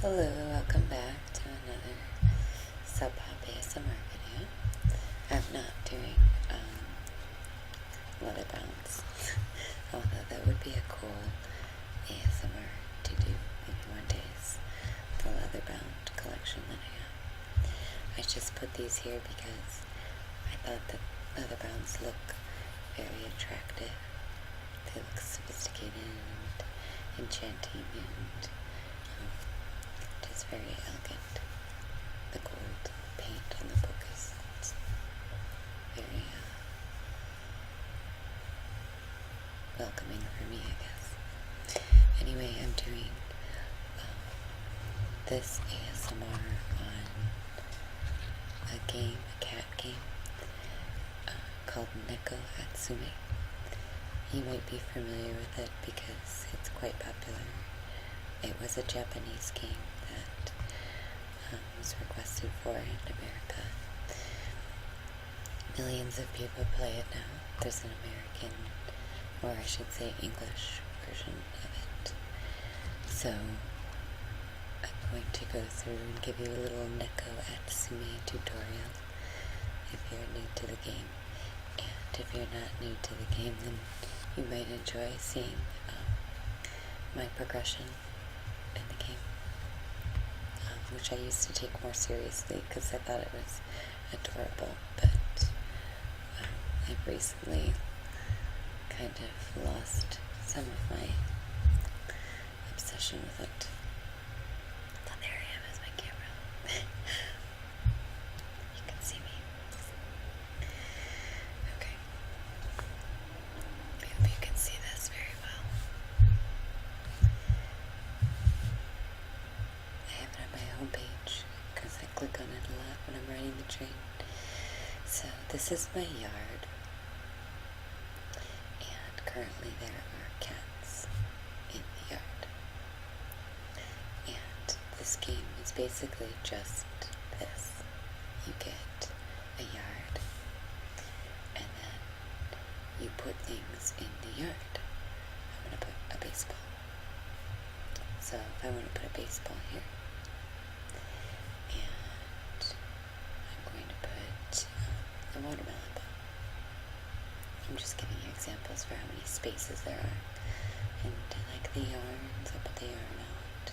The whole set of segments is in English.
Hello, welcome back to another sub-pop ASMR video. I'm not doing leather bounds, although that would be a cool ASMR to do maybe one day, is the leather bound collection that I have. I just put these here because I thought that leather bounds look very attractive. They look sophisticated and enchanting and just very elegant. The gold paint on the book is very welcoming for me, I guess. Anyway, I'm doing this ASMR on a game, a cat game, called Neko Atsume. You might be familiar with it because it's quite popular. It was a Japanese game that was requested for in America. Millions of people play it now. There's an American, or I should say English version of it. So I'm going to go through and give you a little Neko Atsume tutorial if you're new to the game. And if you're not new to the game, then you might enjoy seeing my progression in the game, which I used to take more seriously because I thought it was adorable, but I've recently kind of lost some of my obsession with it. So there I am as my camera. You can see me. Okay. I hope you can see this very well. I have it on my homepage because I click on it a lot when I'm riding the train. So this is my yard, and currently there are cats in the yard. And this game is basically just this. You get a yard, and then you put things in the yard. I'm going to put a baseball. So if I want to put a baseball here, and I'm going to put a watermelon ball. I'm just giving you examples for how many spaces there are. And I like the yarns, I put the yarn out.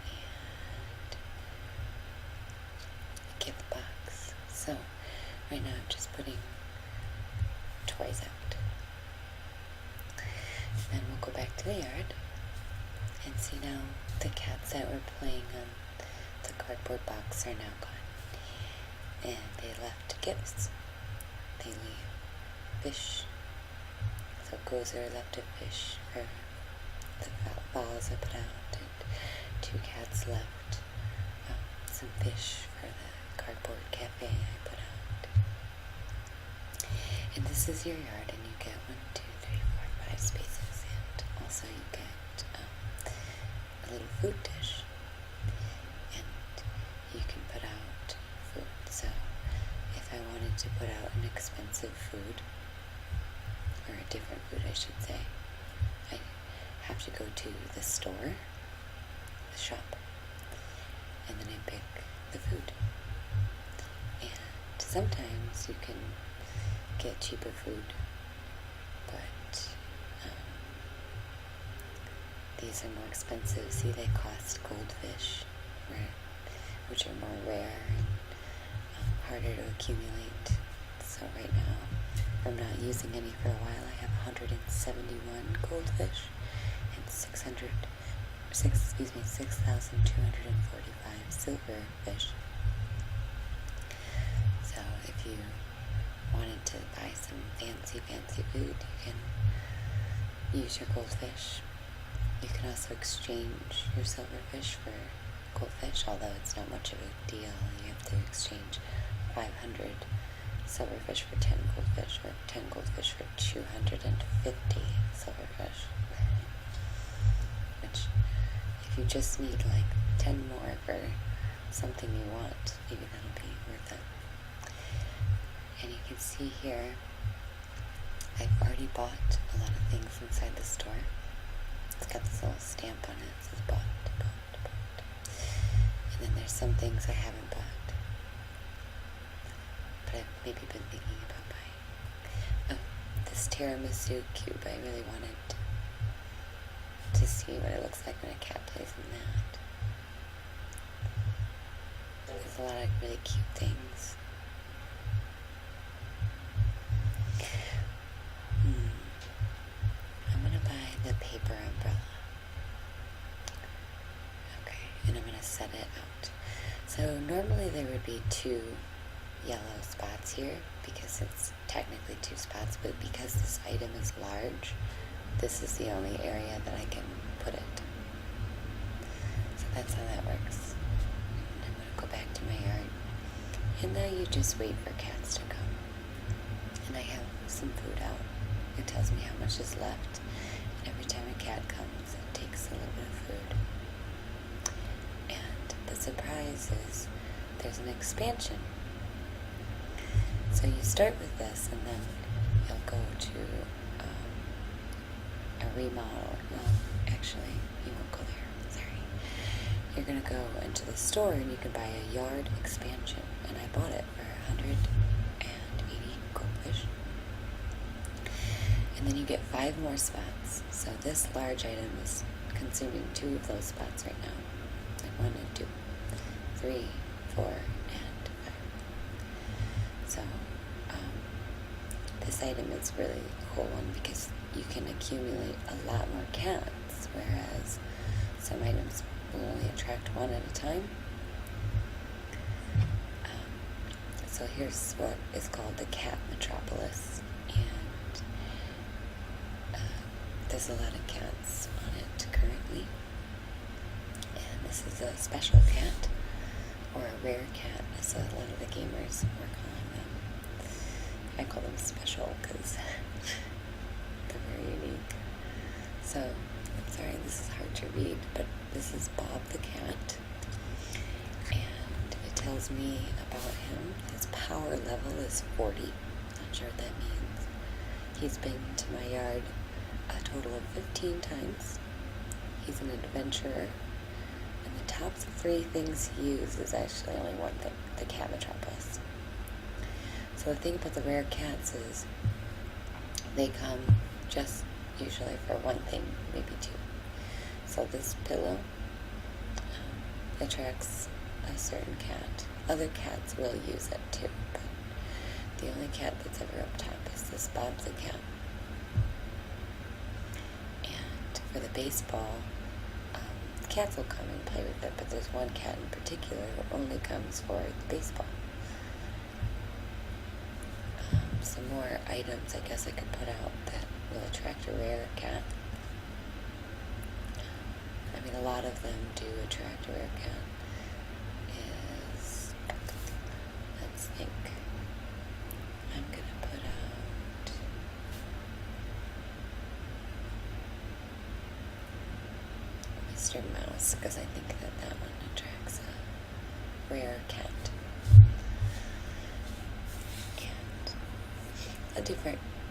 And I get the box. So right now I'm just putting toys out. Then we'll go back to the yard and see now the cats that were playing on the cardboard box are now gone. And they left gifts. They leave fish. So Gozer left a fish for the balls I put out, and 2 cats left some fish for the cardboard cafe I put out. And this is your yard, and you get 1, 2, 3, 4, 5 spaces, and also you get a little food dish, and you can put out food. So if I wanted to put out an expensive food, or a different food I should say, I have to go to the store, the shop, and then I pick the food. And sometimes you can get cheaper food, but these are more expensive. See, they cost goldfish, which are more rare and harder to accumulate. So right now, if I'm not using any for a while, I have 171 goldfish and 6,245 silverfish. So if you wanted to buy some fancy food, you can use your goldfish. You can also exchange your silverfish for goldfish, although it's not much of a deal. You have to exchange 500 silverfish for 10 goldfish, or 10 goldfish for 250 silverfish. Which, if you just need like 10 more for something you want, maybe that'll be worth it. And you can see here, I've already bought a lot of things inside the store. It's got this little stamp on it. It says bought. And then there's some things I haven't bought, but I've maybe been thinking about buying. Oh, this tiramisu cube, I really wanted to see what it looks like when a cat plays in that. There's a lot of really cute things. I'm gonna buy the paper umbrella. Okay, and I'm gonna set it out. So normally there would be 2 yellow spots here because it's technically 2 spots, but because this item is large, this is the only area that I can put it. So that's how that works. And I'm gonna go back to my yard. And now you just wait for cats to come. And I have some food out. It tells me how much is left. And every time a cat comes, it takes a little bit of food. And the surprise is there's an expansion. So you start with this, and then you'll go to a remodel. Well, actually, you won't go there. Sorry. You're going to go into the store, and you can buy a yard expansion. And I bought it for 180 goldfish. And then you get 5 more spots. So this large item is consuming 2 of those spots right now. Like 1 and 2, 3, 4, and 5. So this item is really a cool one because you can accumulate a lot more cats, whereas some items will only attract 1 at a time. So here's what is called the Cat Metropolis, and there's a lot of cats on it currently. And this is a special cat, or a rare cat, as a lot of the gamers were calling them. I call them special because they're very unique. So, sorry, this is hard to read, but this is Bob the cat, and it tells me about him. His power level is 40. Not sure what that means. He's been to my yard a total of 15 times. He's an adventurer, and the top 3 things he uses is actually only one thing: the Cat Metropolis. So the thing about the rare cats is they come just usually for one thing, maybe 2. So this pillow attracts a certain cat. Other cats will use it too, but the only cat that's ever up top is this Bob the cat. And for the baseball, cats will come and play with it, but there's one cat in particular who only comes for the baseball. Some more items I guess I could put out that will attract a rare cat. I mean, a lot of them do attract a rare cat. Let's think. I'm gonna put out Mr. Mouse, because I think that one attracts a rare cat.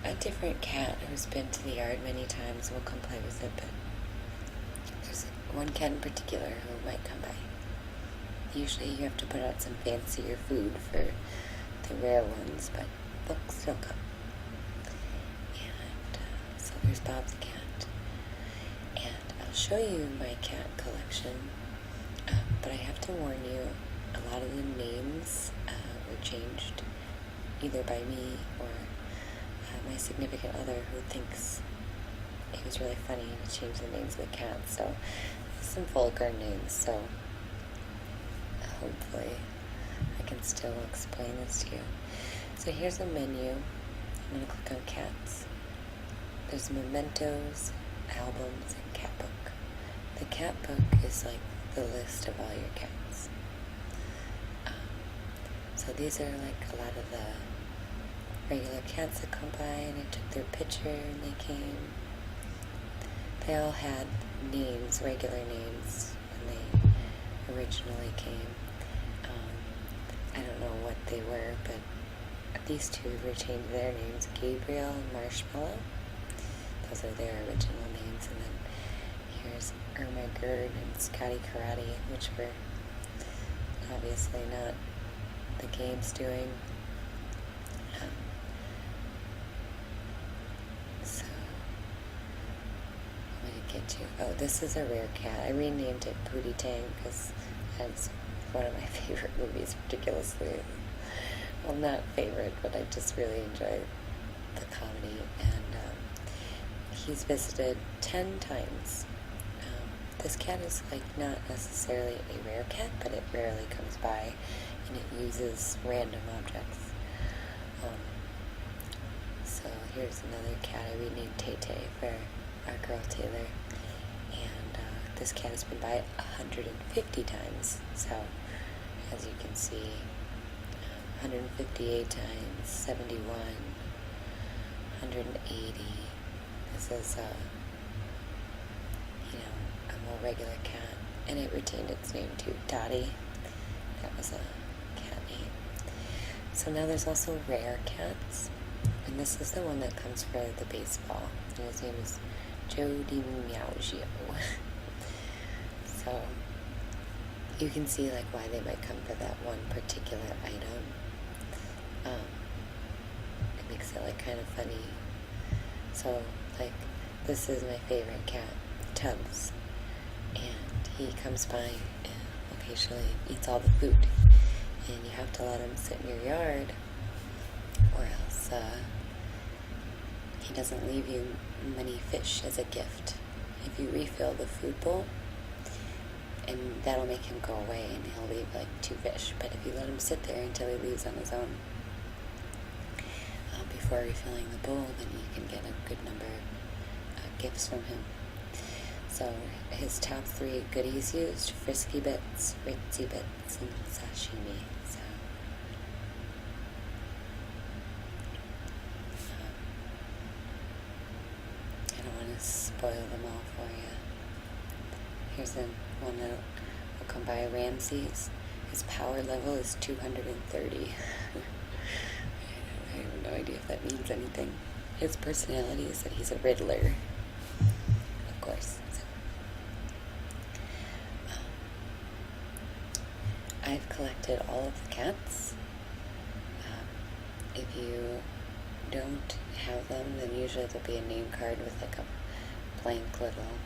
A different cat who's been to the yard many times will come play with it, but there's one cat in particular who might come by. Usually you have to put out some fancier food for the rare ones, but they'll still come. And so there's Bob the cat. And I'll show you my cat collection, but I have to warn you, a lot of the names were changed either by me or my significant other, who thinks it was really funny to change the names of the cats. So there's some vulgar names, so hopefully I can still explain this to you. So here's a menu. I'm going to click on cats. There's mementos, albums, and cat book. The cat book is like the list of all your cats. So these are like a lot of the regular cats that come by, and I took their picture and they came. They all had names, regular names, when they originally came. I don't know what they were, but these 2 retained their names, Gabriel and Marshmallow. Those are their original names. And then here's Irma Gerd and Scotty Karate, which were obviously not the game's doing. So, I'm going to get you. Oh, this is a rare cat. I renamed it Pootie Tang because it's one of my favorite movies, ridiculously. Well, not favorite, but I just really enjoy the comedy. And he's visited 10 times. This cat is like not necessarily a rare cat, but it rarely comes by, and it uses random objects. So here's another cat I renamed Tay Tay for our girl Taylor, and this cat has been by 150 times. So as you can see, 158 times, 71, 180. This is a more regular cat, and it retained its name too, Dottie. That was a cat name. So now there's also rare cats, and this is the one that comes for the baseball, and his name is Jody Meowgio. So you can see like why they might come for that one particular item. It makes it like kind of funny. So like this is my favorite cat, Tubbs, and he comes by and occasionally eats all the food, and you have to let him sit in your yard or else he doesn't leave you many fish as a gift. If you refill the food bowl, and that'll make him go away and he'll leave like 2 fish, but if you let him sit there until he leaves on his own before refilling the bowl, then you can get a good number of gifts from him. So his top 3 goodies used: frisky bits, ritzy bits, and sashimi. So I don't want to spoil them all for you. Here's one that will come by, Ramses. His power level is 230. I have no idea if that means anything. His personality is that he's a riddler, of course. So, I've collected all of the cats. If you don't have them, then usually there'll be a name card with like a blank little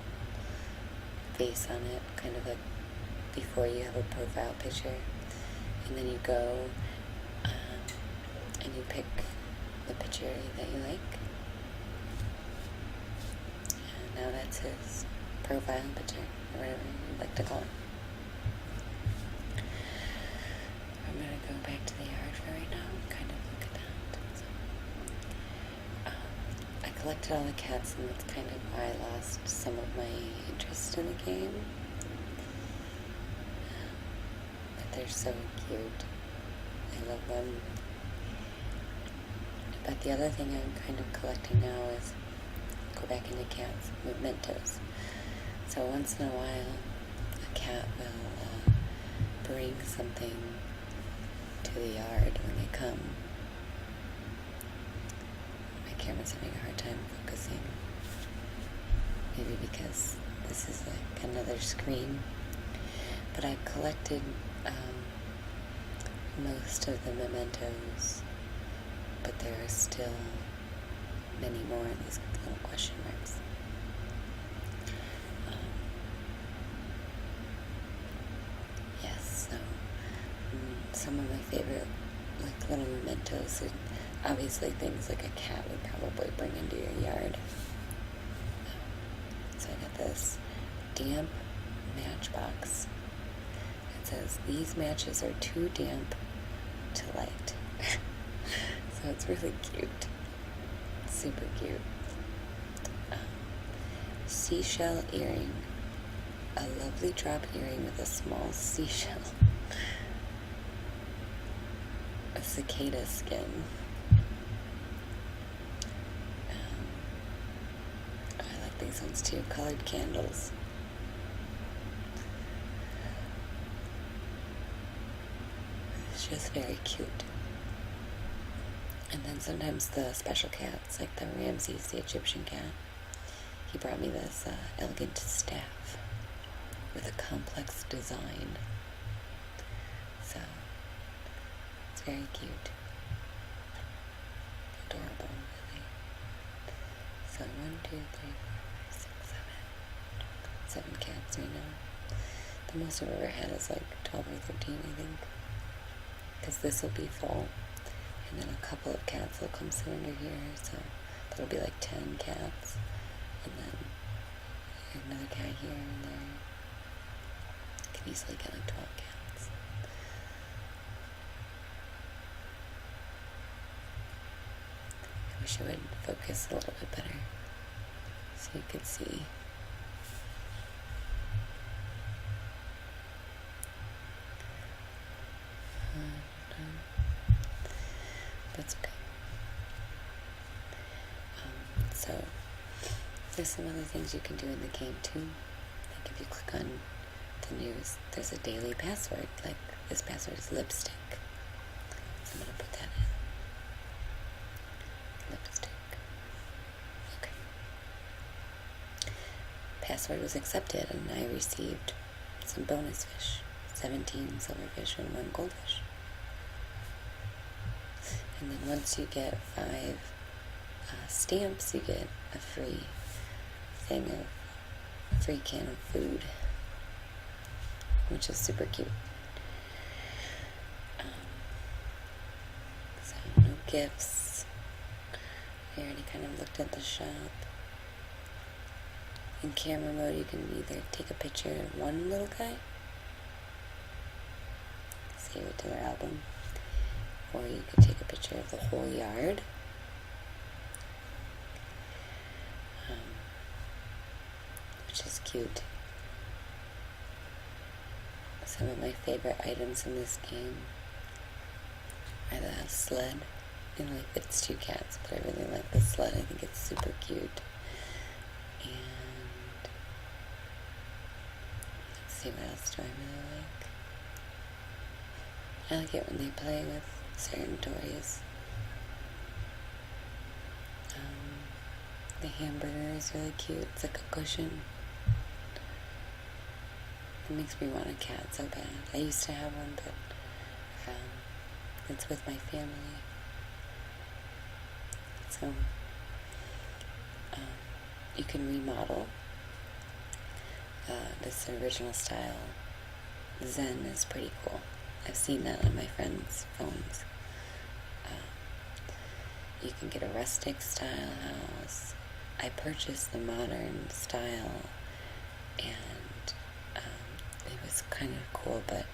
face on it, kind of like before you have a profile picture. And then you go and you pick the picture that you like. And now that's his profile picture, or whatever you'd like to call it. I'm going to go back to the yard for right now and kind of look at that. So, I collected all the cats, and that's kind of why I lost some of my interest in the game. But they're so cute. I love them. But the other thing I'm kind of collecting now is, go back into cats, mementos. So once in a while, a cat will bring something to the yard when they come. My camera's having a hard time focusing. Maybe because this is like another screen. But I've collected most of the mementos, but there are still many more in these little question marks. Yes, so some of my favorite like little mementos are obviously things like a cat would probably bring into your yard. So I got this damp matchbox. It says, "These matches are too damp to light." So it's really cute. Super cute. Seashell earring. A lovely drop earring with a small seashell. A cicada skin. I like these ones too. Colored candles. It's just very cute. And then sometimes the special cats, like the Ramses, the Egyptian cat, he brought me this elegant staff with a complex design. It's very cute. Adorable, really. So 1, 2, 3, 4, 5, 6, 7. 7 cats right now. The most I've ever had is like 12 or 13, I think. Because this will be full. And then a couple of cats will come sit under here, so that'll be like 10 cats. And then another cat here and there. I can easily get like 12 cats. I wish I would focus a little bit better so you could see. That's okay. So there's some other things you can do in the game too. Like if you click on the news, there's a daily password. Like this password is lipstick. So I'm gonna put that in. Lipstick. Okay. Password was accepted and I received some bonus fish. 17 silverfish and 1 goldfish. And then once you get 5 stamps, you get a free can of food, which is super cute. So no gifts. I already kind of looked at the shop. In camera mode, you can either take a picture of one little guy, save it to their album, or you could take a picture of the whole yard. Which is cute. Some of my favorite items in this game are the sled. It only fits 2 cats, but I really like the sled. I think it's super cute. And let's see, what else do I really like? I like it when they play with certain toys. The hamburger is really cute. It's like a cushion. It makes me want a cat so bad. I used to have one, but it's with my family. So you can remodel this original style. Zen is pretty cool. I've seen that on my friends' phones. You can get a rustic style house. I purchased the modern style, and it was kind of cool, but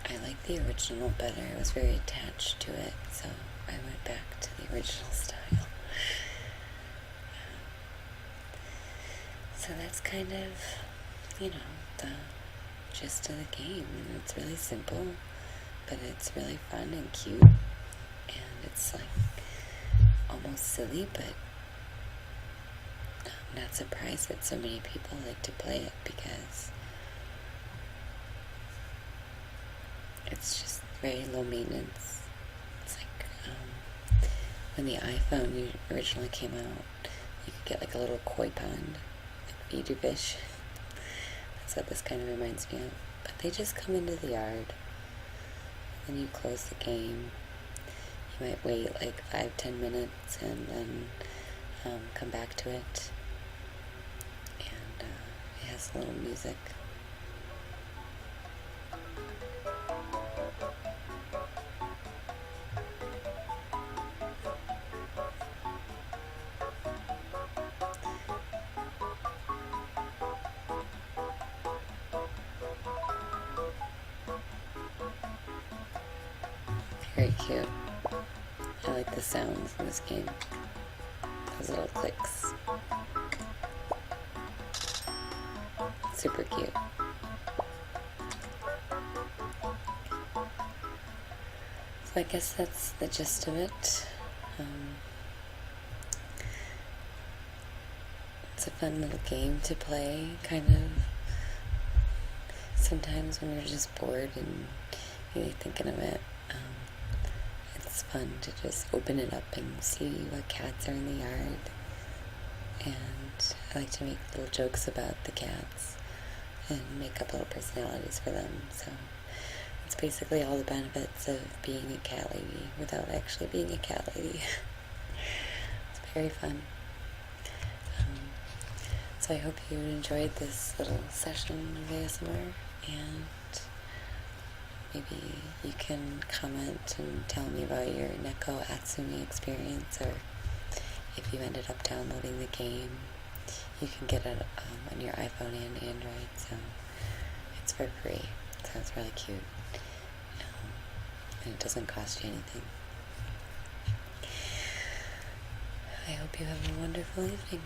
I like the original better. I was very attached to it, so I went back to the original style. So that's kind of, the gist of the game. And it's really simple, but it's really fun and cute, and it's like almost silly, but I'm not surprised that so many people like to play it because it's just very low maintenance. It's like when the iPhone originally came out, you could get like a little koi pond, like feed your fish. That's what this kind of reminds me of. But they just come into the yard, and you close the game. You might wait like 5-10 minutes and then come back to it, and it has a little music. Very cute. I like the sounds in this game. Those little clicks. Super cute. So I guess that's the gist of it. It's a fun little game to play, kind of. Sometimes when you're just bored and you're thinking of it, it's fun to just open it up and see what cats are in the yard. And I like to make little jokes about the cats and make up little personalities for them. So It's basically all the benefits of being a cat lady without actually being a cat lady. It's very fun. So I hope you enjoyed this little session of ASMR, and maybe you can comment and tell me about your Neko Atsume experience, or if you ended up downloading the game. You can get it on your iPhone and Android, so it's for free. So it's really cute, and it doesn't cost you anything. I hope you have a wonderful evening.